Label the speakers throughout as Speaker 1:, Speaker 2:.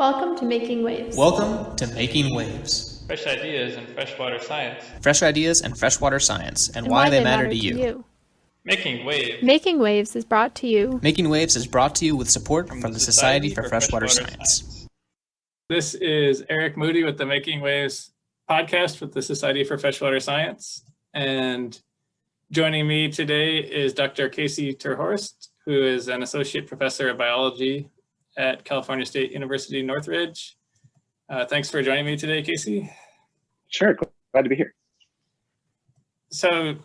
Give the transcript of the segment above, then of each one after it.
Speaker 1: Welcome to Making Waves.
Speaker 2: Welcome to Making Waves.
Speaker 3: Fresh ideas in freshwater science.
Speaker 2: Fresh ideas in freshwater science and why they matter to you.
Speaker 3: Making Waves.
Speaker 1: Making Waves is brought to you.
Speaker 2: Making Waves is brought to you with support from the Society for Freshwater Science.
Speaker 3: This is Eric Moody with the Making Waves podcast with the Society for Freshwater Science. And joining me today is Dr. Casey Turhorst, who is an associate professor of biology at California State University, Northridge. Thanks for joining me today, Casey.
Speaker 4: Sure, glad to be here.
Speaker 3: So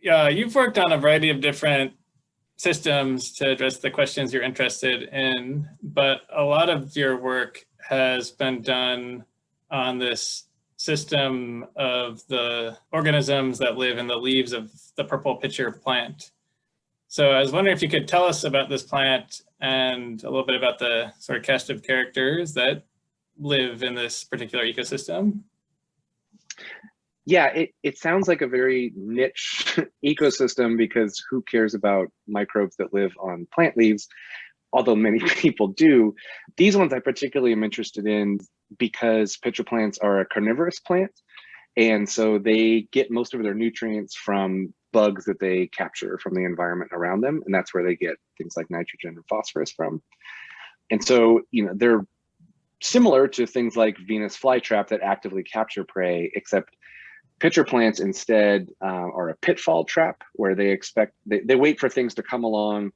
Speaker 3: you've worked on a variety of different systems to address the questions you're interested in, but a lot of your work has been done on this system of the organisms that live in the leaves of the purple pitcher plant. So I was wondering if you could tell us about this plant and a little bit about the sort of cast of characters that live in this particular ecosystem.
Speaker 4: Yeah, it sounds like a very niche ecosystem because who cares about microbes that live on plant leaves, although many people do. These ones I particularly am interested in because pitcher plants are a carnivorous plant. And so they get most of their nutrients from bugs that they capture from the environment around them. And that's where they get things like nitrogen and phosphorus from. And so, they're similar to things like Venus flytrap that actively capture prey, except pitcher plants instead are a pitfall trap where they wait for things to come along,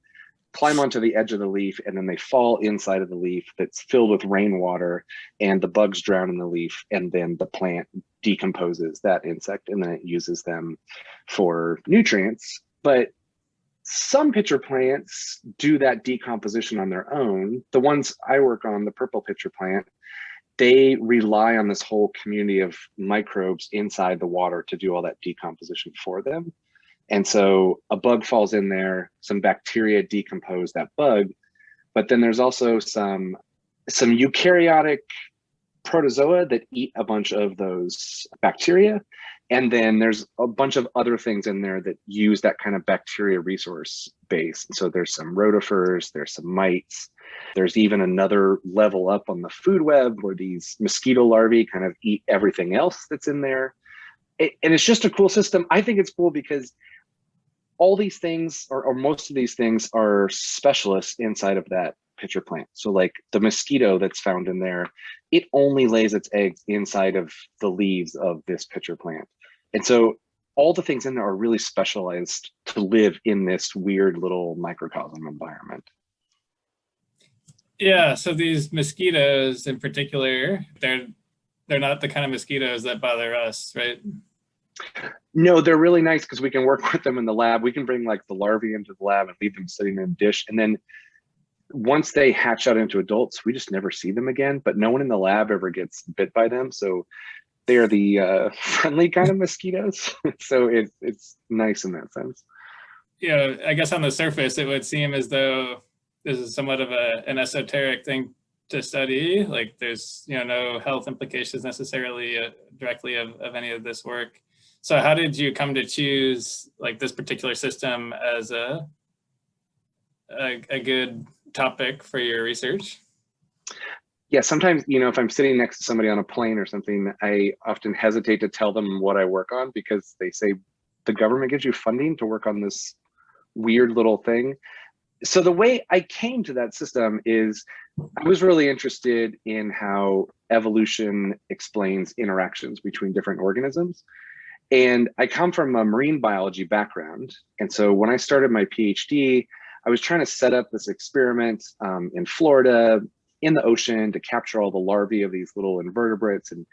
Speaker 4: climb onto the edge of the leaf, and then they fall inside of the leaf that's filled with rainwater, and the bugs drown in the leaf, and then the plant decomposes that insect, and then it uses them for nutrients. But some pitcher plants do that decomposition on their own. The ones I work on, the purple pitcher plant, they rely on this whole community of microbes inside the water to do all that decomposition for them. And so a bug falls in there, some bacteria decompose that bug, but then there's also some eukaryotic protozoa that eat a bunch of those bacteria. And then there's a bunch of other things in there that use that kind of bacteria resource base. So there's some rotifers, there's some mites, there's even another level up on the food web where these mosquito larvae kind of eat everything else that's in there. And it's just a cool system. I think it's cool because all these things, or most of these things, are specialists inside of that pitcher plant. So like the mosquito that's found in there, it only lays its eggs inside of the leaves of this pitcher plant. And so all the things in there are really specialized to live in this weird little microcosm environment.
Speaker 3: Yeah, so these mosquitoes in particular, they're not the kind of mosquitoes that bother us, right?
Speaker 4: No, they're really nice because we can work with them in the lab. We can bring like the larvae into the lab and leave them sitting in a dish. And then once they hatch out into adults, we just never see them again, but no one in the lab ever gets bit by them. So they are the friendly kind of mosquitoes. So it's nice in that sense.
Speaker 3: Yeah, I guess on the surface, it would seem as though this is somewhat of an esoteric thing to study. Like there's no health implications necessarily directly of any of this work. So how did you come to choose like this particular system as a good topic for your research?
Speaker 4: Yeah, sometimes, if I'm sitting next to somebody on a plane or something, I often hesitate to tell them what I work on because they say the government gives you funding to work on this weird little thing. So the way I came to that system is I was really interested in how evolution explains interactions between different organisms. And I come from a marine biology background. And so when I started my PhD, I was trying to set up this experiment in Florida in the ocean to capture all the larvae of these little invertebrates and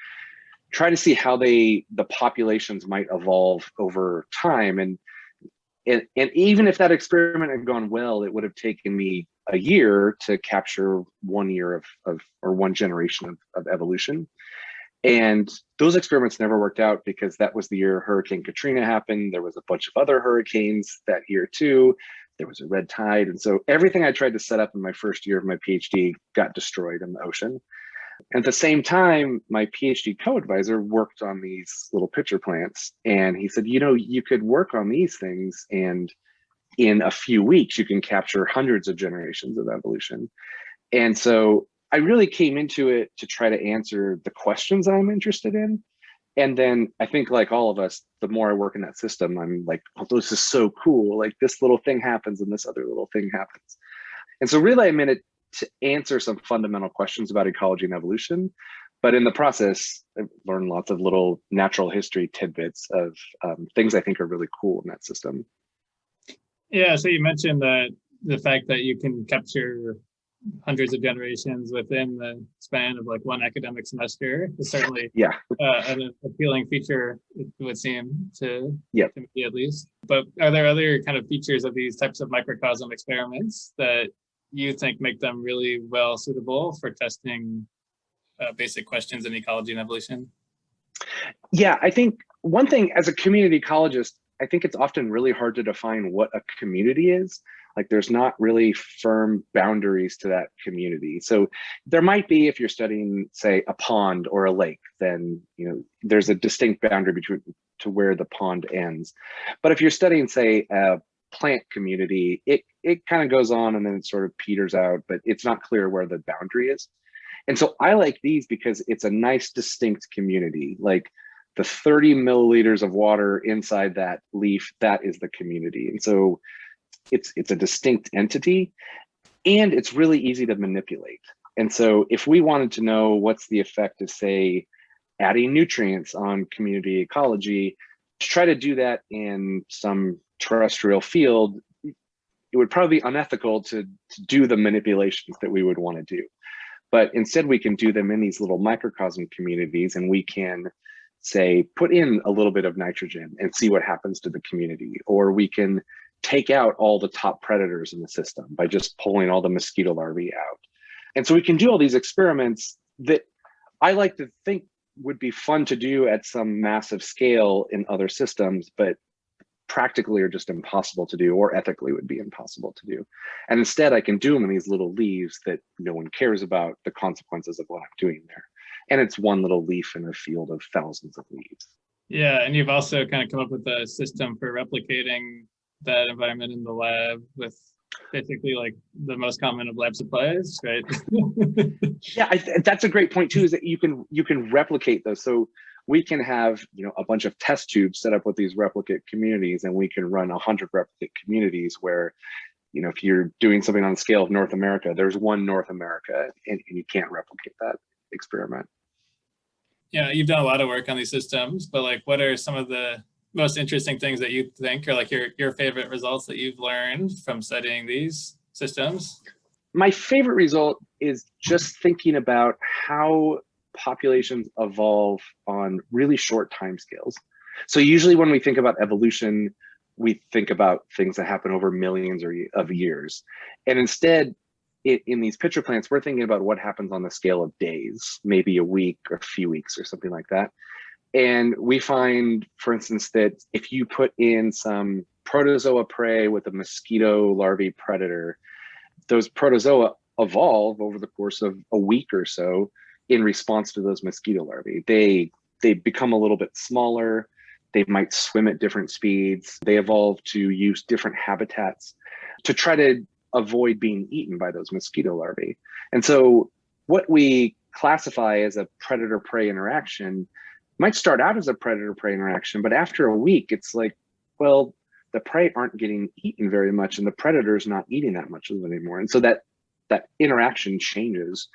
Speaker 4: try to see how the populations might evolve over time. And even if that experiment had gone well, it would have taken me a year to capture 1 year or one generation of evolution. And those experiments never worked out because that was the year Hurricane Katrina happened. There was a bunch of other hurricanes that year too. There was a red tide. And so everything I tried to set up in my first year of my PhD got destroyed in the ocean. And at the same time, my PhD co-advisor worked on these little pitcher plants. And he said, you could work on these things and in a few weeks, you can capture hundreds of generations of evolution. And so I really came into it to try to answer the questions I'm interested in. And then I think, like all of us, the more I work in that system, I'm like, oh, this is so cool. Like this little thing happens and this other little thing happens. And so really I'm in it to answer some fundamental questions about ecology and evolution. But in the process, I've learned lots of little natural history tidbits of things I think are really cool in that system.
Speaker 3: Yeah, so you mentioned that the fact that you can capture hundreds of generations within the span of like one academic semester is certainly an appealing feature, it would seem to me at least. But are there other kind of features of these types of microcosm experiments that you think make them really well suitable for testing basic questions in ecology and evolution?
Speaker 4: Yeah, I think one thing as a community ecologist, I think it's often really hard to define what a community is. Like there's not really firm boundaries to that community. So there might be, if you're studying, say, a pond or a lake, then there's a distinct boundary between to where the pond ends. But if you're studying, say, a plant community, it kind of goes on and then it sort of peters out, but it's not clear where the boundary is. And so I like these because it's a nice distinct community. Like the 30 milliliters of water inside that leaf, that is the community. And so it's a distinct entity and it's really easy to manipulate. And so if we wanted to know what's the effect of, say, adding nutrients on community ecology, to try to do that in some terrestrial field, it would probably be unethical to do the manipulations that we would want to do. But instead we can do them in these little microcosm communities, and we can, say, put in a little bit of nitrogen and see what happens to the community. Or we can take out all the top predators in the system by just pulling all the mosquito larvae out. And so we can do all these experiments that I like to think would be fun to do at some massive scale in other systems, but practically are just impossible to do, or ethically would be impossible to do. And instead I can do them in these little leaves that no one cares about the consequences of what I'm doing there. And it's one little leaf in a field of thousands of leaves.
Speaker 3: Yeah, and you've also kind of come up with a system for replicating that environment in the lab with basically like the most common of lab supplies, right?
Speaker 4: Yeah, that's a great point too, is that you can replicate those. So we can have a bunch of test tubes set up with these replicate communities, and we can run 100 replicate communities where, if you're doing something on the scale of North America, there's one North America, and you can't replicate that experiment.
Speaker 3: Yeah, you've done a lot of work on these systems, but like, what are some of the most interesting things that you think are like your favorite results that you've learned from studying these systems?
Speaker 4: My favorite result is just thinking about how populations evolve on really short timescales. So usually when we think about evolution, we think about things that happen over millions of years. And instead, in these pitcher plants, we're thinking about what happens on the scale of days, maybe a week or a few weeks or something like that. And we find, for instance, that if you put in some protozoa prey with a mosquito larvae predator, those protozoa evolve over the course of a week or so in response to those mosquito larvae. They become a little bit smaller. They might swim at different speeds. They evolve to use different habitats to try to avoid being eaten by those mosquito larvae. And so what we classify as a predator-prey interaction might start out as a predator-prey interaction, but after a week, it's like, well, the prey aren't getting eaten very much and the predator's not eating that much of them anymore. And so that interaction changes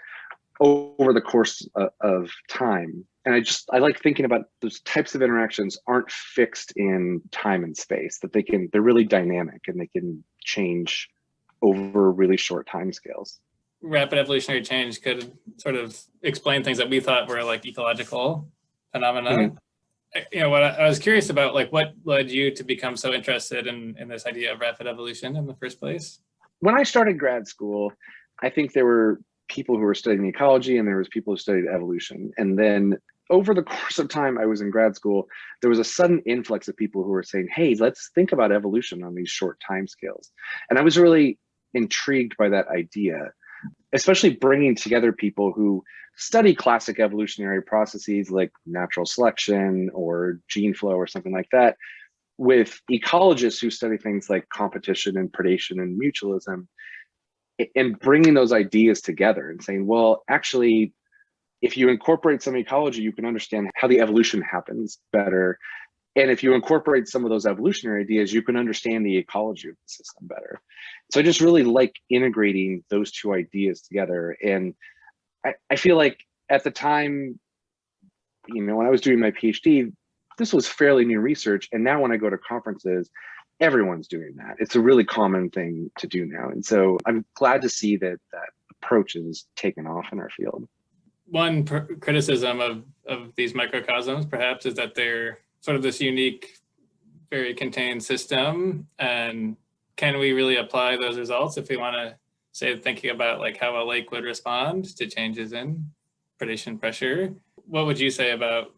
Speaker 4: over the course of time. And I like thinking about those types of interactions aren't fixed in time and space, that they're really dynamic and they can change over really short time scales.
Speaker 3: Rapid evolutionary change could sort of explain things that we thought were like ecological phenomena. Mm-hmm. What I was curious about, like, what led you to become so interested in this idea of rapid evolution in the first place?
Speaker 4: When I started grad school, I think there were people who were studying ecology and there was people who studied evolution. And then over the course of time I was in grad school, there was a sudden influx of people who were saying, hey, let's think about evolution on these short time scales. And I was really intrigued by that idea, especially bringing together people who study classic evolutionary processes like natural selection or gene flow or something like that, with ecologists who study things like competition and predation and mutualism. and bringing those ideas together and saying, well, actually, if you incorporate some ecology, you can understand how the evolution happens better. And if you incorporate some of those evolutionary ideas, you can understand the ecology of the system better. So I just really like integrating those two ideas together. And I feel like at the time, when I was doing my PhD, this was fairly new research. And now when I go to conferences, everyone's doing that. It's a really common thing to do now. And so I'm glad to see that that approach is taken off in our field.
Speaker 3: One criticism of these microcosms, perhaps, is that they're sort of this unique, very contained system. And can we really apply those results if we want to say, thinking about like how a lake would respond to changes in predation pressure? What would you say about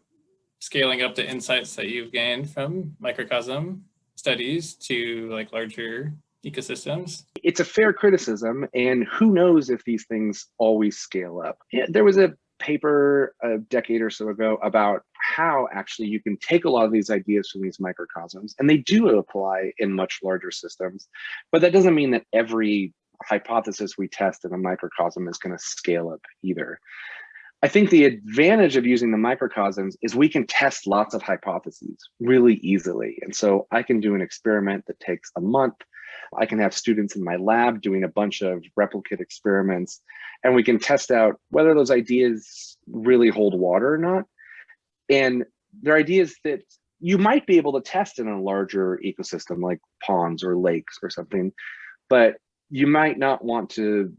Speaker 3: scaling up the insights that you've gained from microcosm studies to like larger ecosystems?
Speaker 4: It's a fair criticism, and who knows if these things always scale up. There was a paper a decade or so ago about how actually you can take a lot of these ideas from these microcosms, and they do apply in much larger systems, but that doesn't mean that every hypothesis we test in a microcosm is going to scale up either. I think the advantage of using the microcosms is we can test lots of hypotheses really easily. And so I can do an experiment that takes a month. I can have students in my lab doing a bunch of replicate experiments, and we can test out whether those ideas really hold water or not. And they're ideas that you might be able to test in a larger ecosystem like ponds or lakes or something, but you might not want to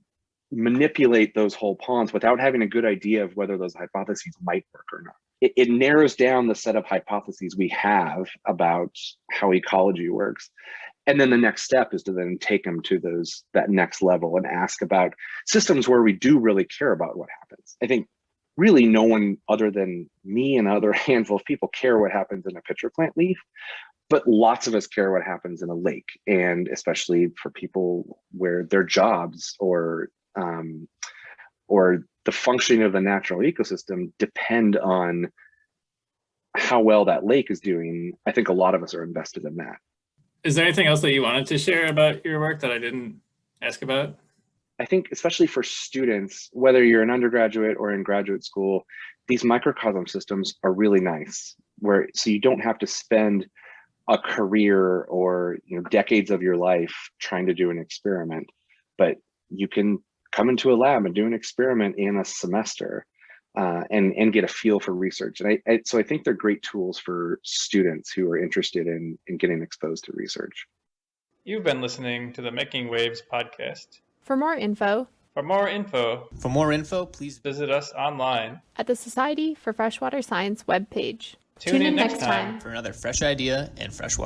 Speaker 4: manipulate those whole ponds without having a good idea of whether those hypotheses might work or not. It narrows down the set of hypotheses we have about how ecology works. And then the next step is to then take them to that next level and ask about systems where we do really care about what happens. I think really no one other than me and other handful of people care what happens in a pitcher plant leaf, but lots of us care what happens in a lake, and especially for people where their jobs or the functioning of the natural ecosystem depend on how well that lake is doing. I think a lot of us are invested in that.
Speaker 3: Is there anything else that you wanted to share about your work that I didn't ask about?
Speaker 4: I think especially for students, whether you're an undergraduate or in graduate school, these microcosm systems are really nice, so you don't have to spend a career or decades of your life trying to do an experiment, but you can come into a lab and do an experiment in a semester and get a feel for research. And so I think they're great tools for students who are interested in getting exposed to research.
Speaker 5: You've been listening to the Making Waves podcast.
Speaker 1: For more info,
Speaker 2: please
Speaker 5: visit us online
Speaker 1: at the Society for Freshwater Science webpage.
Speaker 5: Tune in next time
Speaker 2: for another fresh idea in freshwater.